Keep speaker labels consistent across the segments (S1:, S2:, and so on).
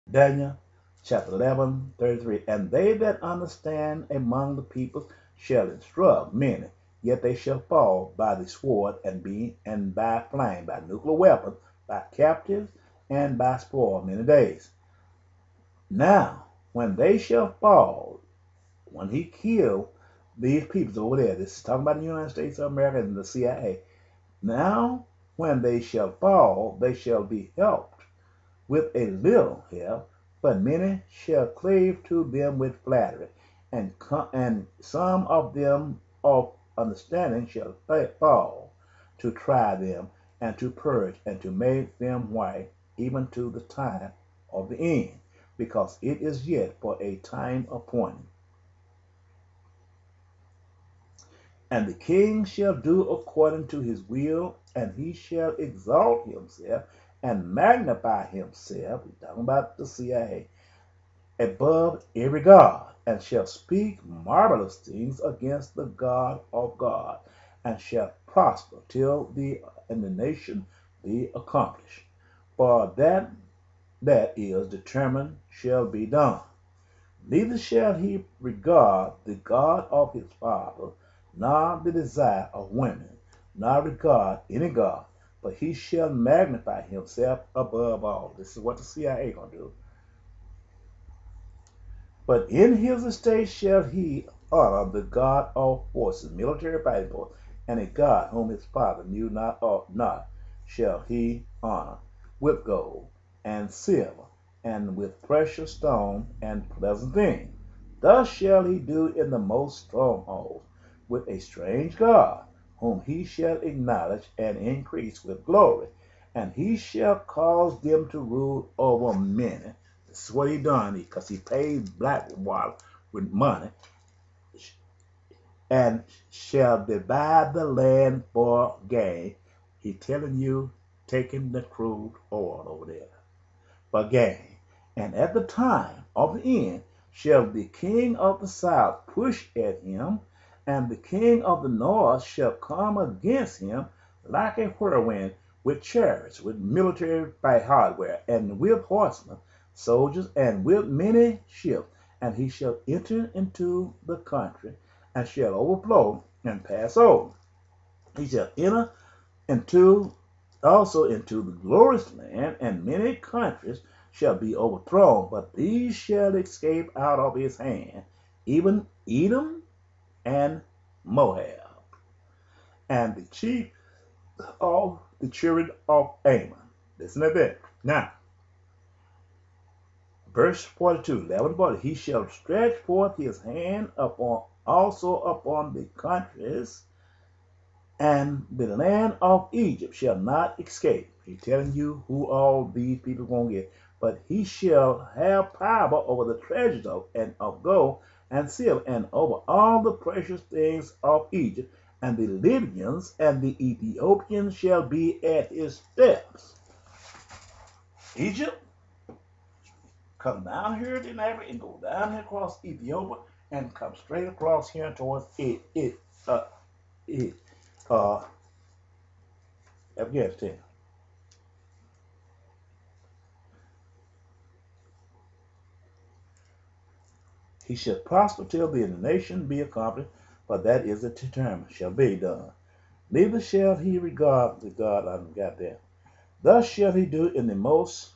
S1: Daniel chapter 11:33. And they that understand among the people shall instruct many, yet they shall fall by the sword and by flame, by nuclear weapons, by captives, and by spoil many days. Now, when they shall fall, when he killed these peoples over there, this is talking about the United States of America and the CIA. Now, when they shall fall, they shall be helped with a little help, but many shall cleave to them with flattery, and some of them of understanding shall fall to try them, and to purge, and to make them white, even to the time of the end, because it is yet for a time appointed. And the king shall do according to his will, and he shall exalt himself and magnify himself, he's talking about the CIA, above every god, and shall speak marvelous things against the God of God, and shall prosper till the nation be accomplished. For that is determined shall be done. Neither shall he regard the God of his father, nor the desire of women, nor regard any God, but he shall magnify himself above all. This is what the CIA gonna do. But in his estate shall he honor the God of forces, military fighting force, and a God whom his father knew not, or not shall he honor, with gold and silver, and with precious stone and pleasant things. Thus shall he do in the most strongholds, with a strange God, whom he shall acknowledge and increase with glory, and he shall cause them to rule over many. This is what he done, because he paid Blackwater with money, and shall divide the land for gain. He telling you, taking the crude oil over there for gain. And at the time of the end shall the king of the south push at him, and the king of the north shall come against him like a whirlwind, with chariots, with military by hardware, and with horsemen, soldiers, and with many ships. And he shall enter into the country, and shall overflow and pass over. He shall enter into also into the glorious land, and many countries shall be overthrown, but these shall escape out of his hand, even Edom and Moab, and the chief of the children of Ammon. Listen to that. Now, verse 42, 11 40, he shall stretch forth his hand upon also upon the countries, and the land of Egypt shall not escape. He's telling you who all these people gonna get. But he shall have power over the treasures of gold and silver, and over all the precious things of Egypt, and the Libyans and the Ethiopians shall be at his steps. Egypt, come down here to Africa and go down here across Ethiopia and come straight across here towards uh, Afghanistan. He shall prosper till the nation be accomplished, for that is it determined, shall be done. Neither shall he regard the God I got there. Thus shall he do in the most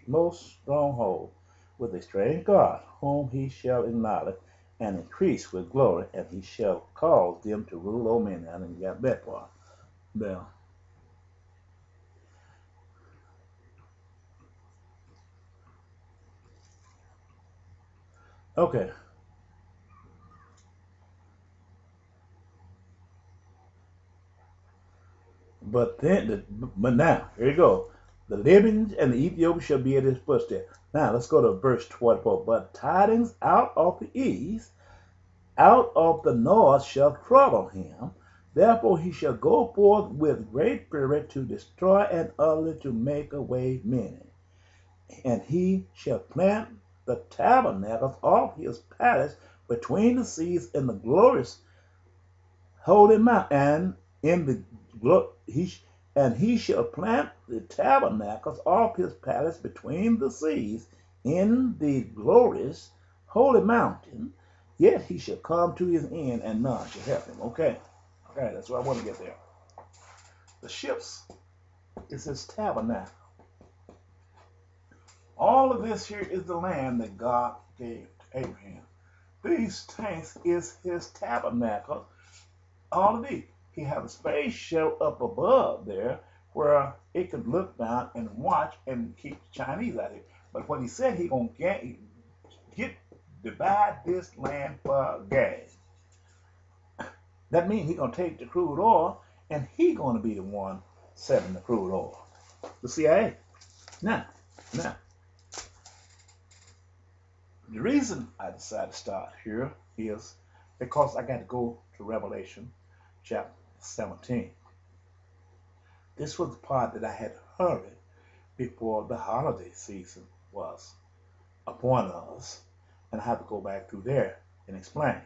S1: stronghold, with a strange God, whom he shall acknowledge and increase with glory, and he shall cause them to rule over men. I didn't got that part. Now, okay, but now here you go. The Libyans and the Ethiopians shall be at his footsteps. Now let's go to verse 24. But tidings out of the east, out of the north shall trouble him. Therefore he shall go forth with great fury to destroy and utterly to make away many. And he shall plant the tabernacles of his palace between the seas in the glorious holy mount, and in the he And he shall plant the tabernacles of his palace between the seas in the glorious holy mountain. Yet he shall come to his end, and none shall help him. Okay. Okay, that's what I want to get there. The ships is his tabernacle. All of this here is the land that God gave to Abraham. These tanks is his tabernacle. All of these. He has a space shell up above there where it could look down and watch and keep the Chinese out here. But what he said, he gonna divide this land for gain. That means he gonna take the crude oil and he gonna be the one selling the crude oil. The CIA. Now, the reason I decided to start here is because I got to go to Revelation chapter 17. This was the part that I had hurried before the holiday season was upon us, and I have to go back through there and explain.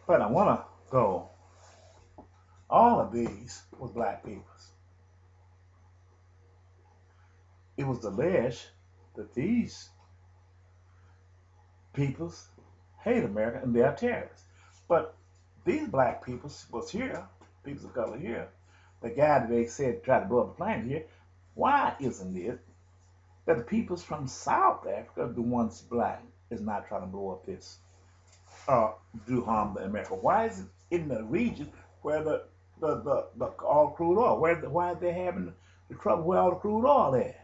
S1: But I want to go. All of these was black peoples. It was alleged that these peoples hate America and they are terrorists. But these black peoples was here, peoples of color here, the guy that they said tried to blow up the plane here. Why isn't it that the peoples from South Africa, the ones black, is not trying to blow up this do harm to America? Why is it in the region where the all crude oil, why are they having the trouble where all the crude oil at?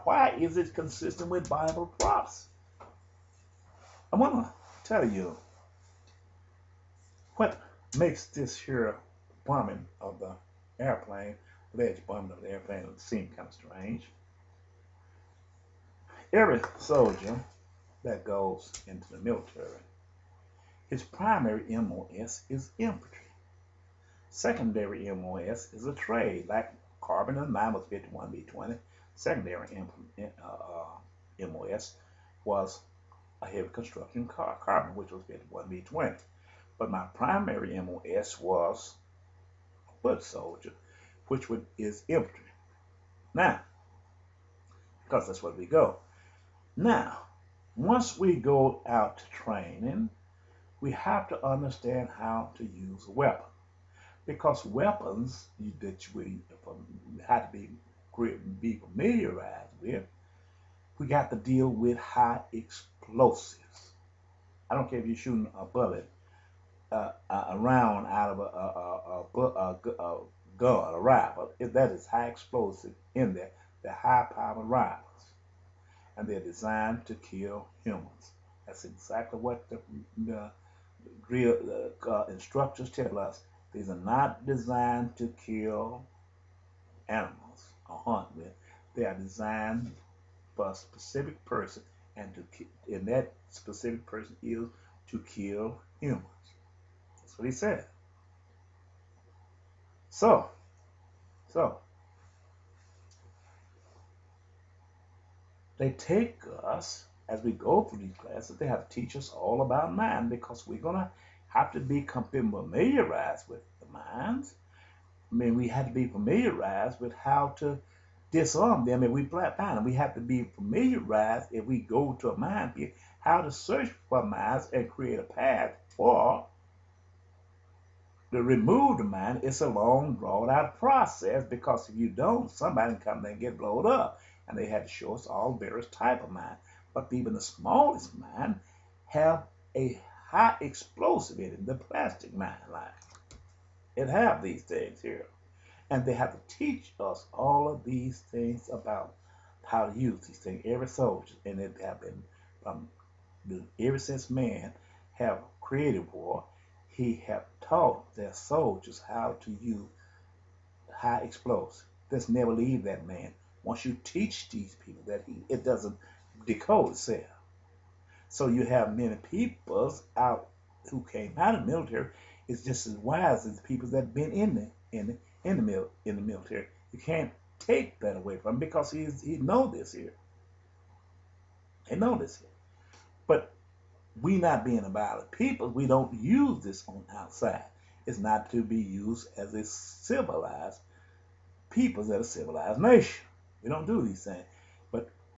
S1: Why is it consistent with Bible prophecy? I want to tell you what makes this here bombing of the airplane, alleged bombing of the airplane, seem kind of strange. Every soldier that goes into the military, his primary MOS is infantry. Secondary MOS is a trade, like carbon and mine was 51B20. Secondary MOS was a heavy construction carbon, which was 51B20. But my primary MOS was a foot soldier, which is infantry. Now, because that's where we go. Now, once we go out to training, we have to understand how to use a weapon. Because weapons that we have to be familiarized with, we got to deal with high explosives. I don't care if you're shooting a bullet, a round out of a gun, a rifle. That is high explosive in there. They're high-powered rifles, and they're designed to kill humans. That's exactly what the drill instructors tell us. These are not designed to kill animals or hunt with. They are designed for a specific person, and that specific person is to kill humans. That's what he said. So they take us as we go through these classes. They have to teach us all about mind, because we're gonna have to become familiarized with the minds. I mean, we have to be familiarized with how to disarm them if we find them. We have to be familiarized if we go to a minefield, how to search for mines and create a path for to remove the mine. It's a long, drawn out process, because if you don't, somebody can come there and get blown up. And they had to show us all various type of mine. But even the smallest mine have a high explosive in it, the plastic mine line. It have these things here. And they have to teach us all of these things about how to use these things. Every soldier, and it have been ever since man have created war, he have taught their soldiers how to use high explosive. Let's never leave that man. Once you teach these people that it doesn't decode itself. So you have many people out who came out of the military is just as wise as the people that have been in the military. You can't take that away from him, because he know this here. He know this here. But we not being a violent people, we don't use this on outside. It's not to be used as a civilized peoples at a civilized nation. We don't do these things.